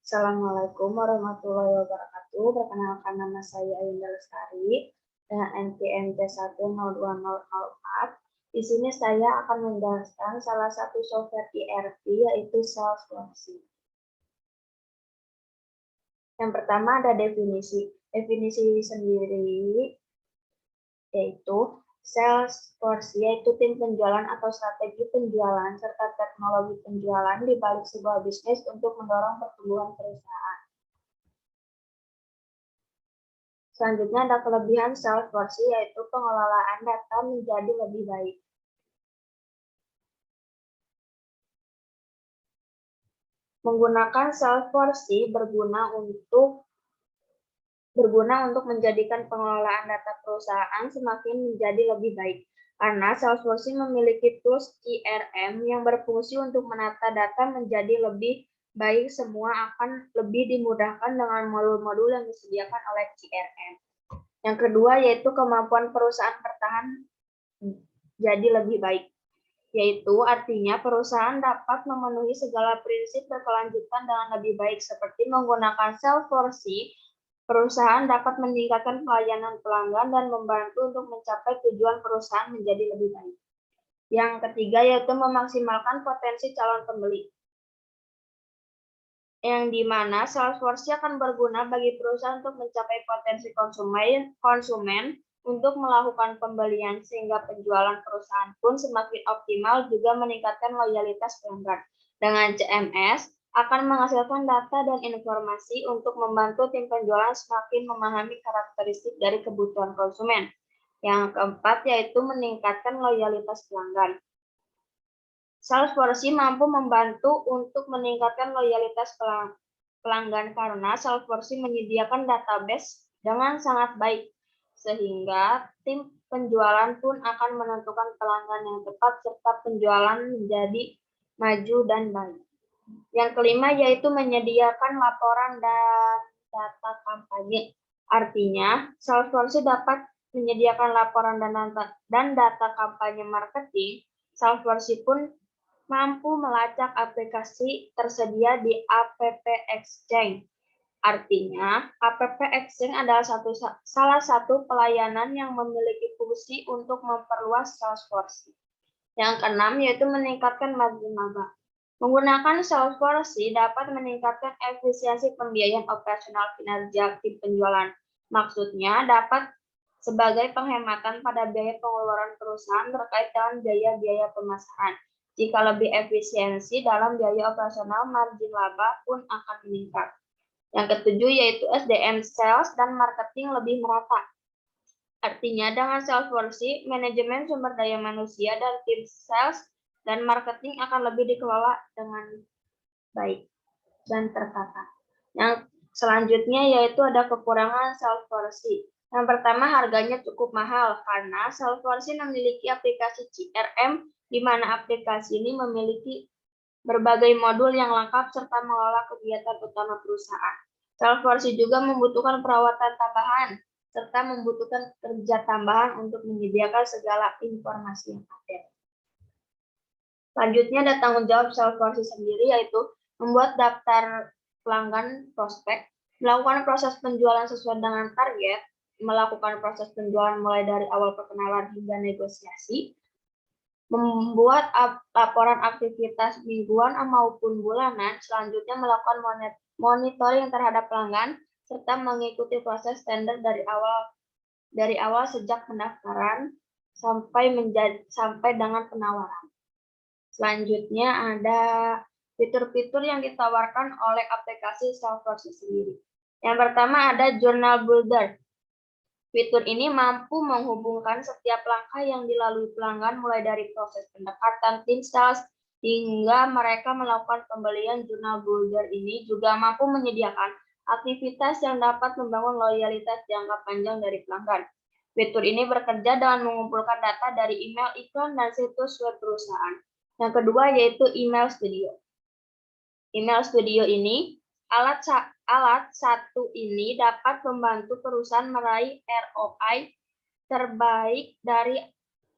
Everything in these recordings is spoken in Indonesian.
Assalamualaikum warahmatullahi wabarakatuh. Perkenalkan nama saya Ayunda Lestari dengan NPM T10204. Di sini saya akan menjelaskan salah satu software ERP yaitu Salesforce. Yang pertama ada definisi. Definisi sendiri yaitu Salesforce yaitu tim penjualan atau strategi penjualan serta teknologi penjualan di balik sebuah bisnis untuk mendorong pertumbuhan perusahaan. Selanjutnya ada kelebihan Salesforce yaitu pengelolaan data menjadi lebih baik. Menggunakan Salesforce berguna untuk menjadikan pengelolaan data perusahaan semakin menjadi lebih baik. Karena Salesforce memiliki tools CRM yang berfungsi untuk menata data menjadi lebih baik, semua akan lebih dimudahkan dengan modul-modul yang disediakan oleh CRM. Yang kedua yaitu kemampuan perusahaan bertahan jadi lebih baik, yaitu artinya perusahaan dapat memenuhi segala prinsip berkelanjutan dengan lebih baik. Seperti menggunakan Salesforce, perusahaan dapat meningkatkan pelayanan pelanggan dan membantu untuk mencapai tujuan perusahaan menjadi lebih baik. Yang ketiga yaitu memaksimalkan potensi calon pembeli, yang dimana Salesforce akan berguna bagi perusahaan untuk mencapai potensi konsumen untuk melakukan pembelian sehingga penjualan perusahaan pun semakin optimal, juga meningkatkan loyalitas pelanggan. Dengan CMS akan menghasilkan data dan informasi untuk membantu tim penjualan semakin memahami karakteristik dari kebutuhan konsumen. Yang keempat yaitu meningkatkan loyalitas pelanggan. Salesforce mampu membantu untuk meningkatkan loyalitas pelanggan karena Salesforce menyediakan database dengan sangat baik, sehingga tim penjualan pun akan menentukan pelanggan yang tepat serta penjualan menjadi maju dan baik. Yang kelima yaitu menyediakan laporan dan data kampanye. Artinya, Salesforce dapat menyediakan laporan dan data kampanye marketing. Salesforce pun mampu melacak aplikasi tersedia di App Exchange. Artinya, App Exchange adalah salah satu pelayanan yang memiliki fungsi untuk memperluas Salesforce. Yang keenam yaitu meningkatkan margin laba. Menggunakan Salesforce dapat meningkatkan efisiensi pembiayaan operasional kinerja tim penjualan. Maksudnya dapat sebagai penghematan pada biaya pengeluaran perusahaan terkait dengan biaya-biaya pemasaran. Jika lebih efisiensi dalam biaya operasional, margin laba pun akan meningkat. Yang ketujuh yaitu SDM sales dan marketing lebih merata. Artinya dengan Salesforce, manajemen sumber daya manusia dan tim sales dan marketing akan lebih dikelola dengan baik dan tertata. Yang selanjutnya yaitu ada kekurangan Salesforce. Yang pertama, harganya cukup mahal karena Salesforce memiliki aplikasi CRM di mana aplikasi ini memiliki berbagai modul yang lengkap serta mengelola kegiatan utama perusahaan. Salesforce juga membutuhkan perawatan tambahan serta membutuhkan kerja tambahan untuk menyediakan segala informasi yang ada. Selanjutnya ada tanggung jawab Salesforce sendiri yaitu membuat daftar pelanggan prospek, melakukan proses penjualan sesuai dengan target, melakukan proses penjualan mulai dari awal perkenalan hingga negosiasi, membuat laporan aktivitas mingguan maupun bulanan, selanjutnya melakukan monitoring terhadap pelanggan, serta mengikuti proses standar dari awal sejak pendaftaran sampai dengan penawaran. Selanjutnya ada fitur-fitur yang ditawarkan oleh aplikasi Salesforce sendiri. Yang pertama ada Journal Builder. Fitur ini mampu menghubungkan setiap langkah yang dilalui pelanggan mulai dari proses pendekatan tim sales hingga mereka melakukan pembelian. Journal Builder ini juga mampu menyediakan aktivitas yang dapat membangun loyalitas jangka panjang dari pelanggan. Fitur ini bekerja dengan mengumpulkan data dari email, iklan, dan situs web perusahaan. Yang kedua yaitu Email Studio. Email Studio ini Alat satu ini dapat membantu perusahaan meraih ROI terbaik dari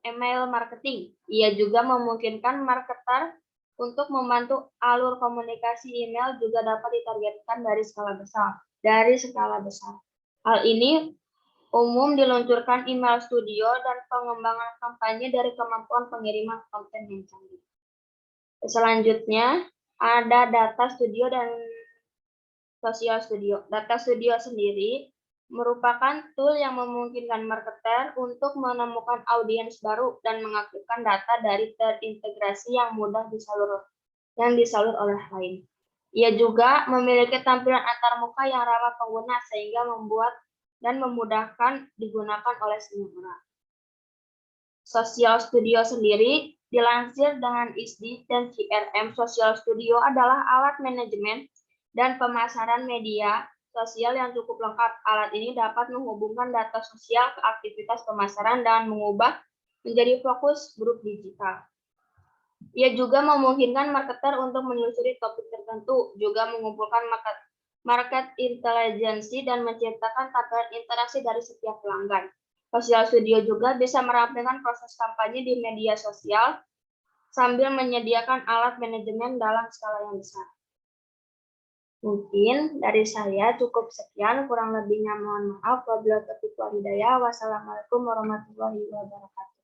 email marketing. Ia juga memungkinkan marketer Untuk membantu alur komunikasi email juga dapat ditargetkan dari skala besar. Hal ini umum diluncurkan email studio dan pengembangan kampanye dari kemampuan pengiriman konten yang canggih. Selanjutnya, ada data studio dan social studio. Data studio sendiri merupakan tool yang memungkinkan marketer untuk menemukan audiens baru dan mengaktifkan data dari terintegrasi yang mudah disalur oleh lain. Ia juga memiliki tampilan antarmuka yang ramah pengguna sehingga memudahkan digunakan oleh semua orang. Social Studio sendiri dilansir dengan ISDI dan CRM. Social Studio adalah alat manajemen dan pemasaran media sosial yang cukup lengkap. Alat ini dapat menghubungkan data sosial ke aktivitas pemasaran dan mengubah menjadi fokus grup digital. Ia juga memungkinkan marketer untuk menelusuri topik tertentu, juga mengumpulkan market intelligence dan menciptakan tampilan interaksi dari setiap pelanggan. Social Studio juga bisa merampingkan proses kampanye di media sosial sambil menyediakan alat manajemen dalam skala yang besar. Mungkin dari saya cukup sekian, kurang lebihnya mohon maaf. Wabillahi taufiq wal hidayah. Wassalamualaikum warahmatullahi wabarakatuh.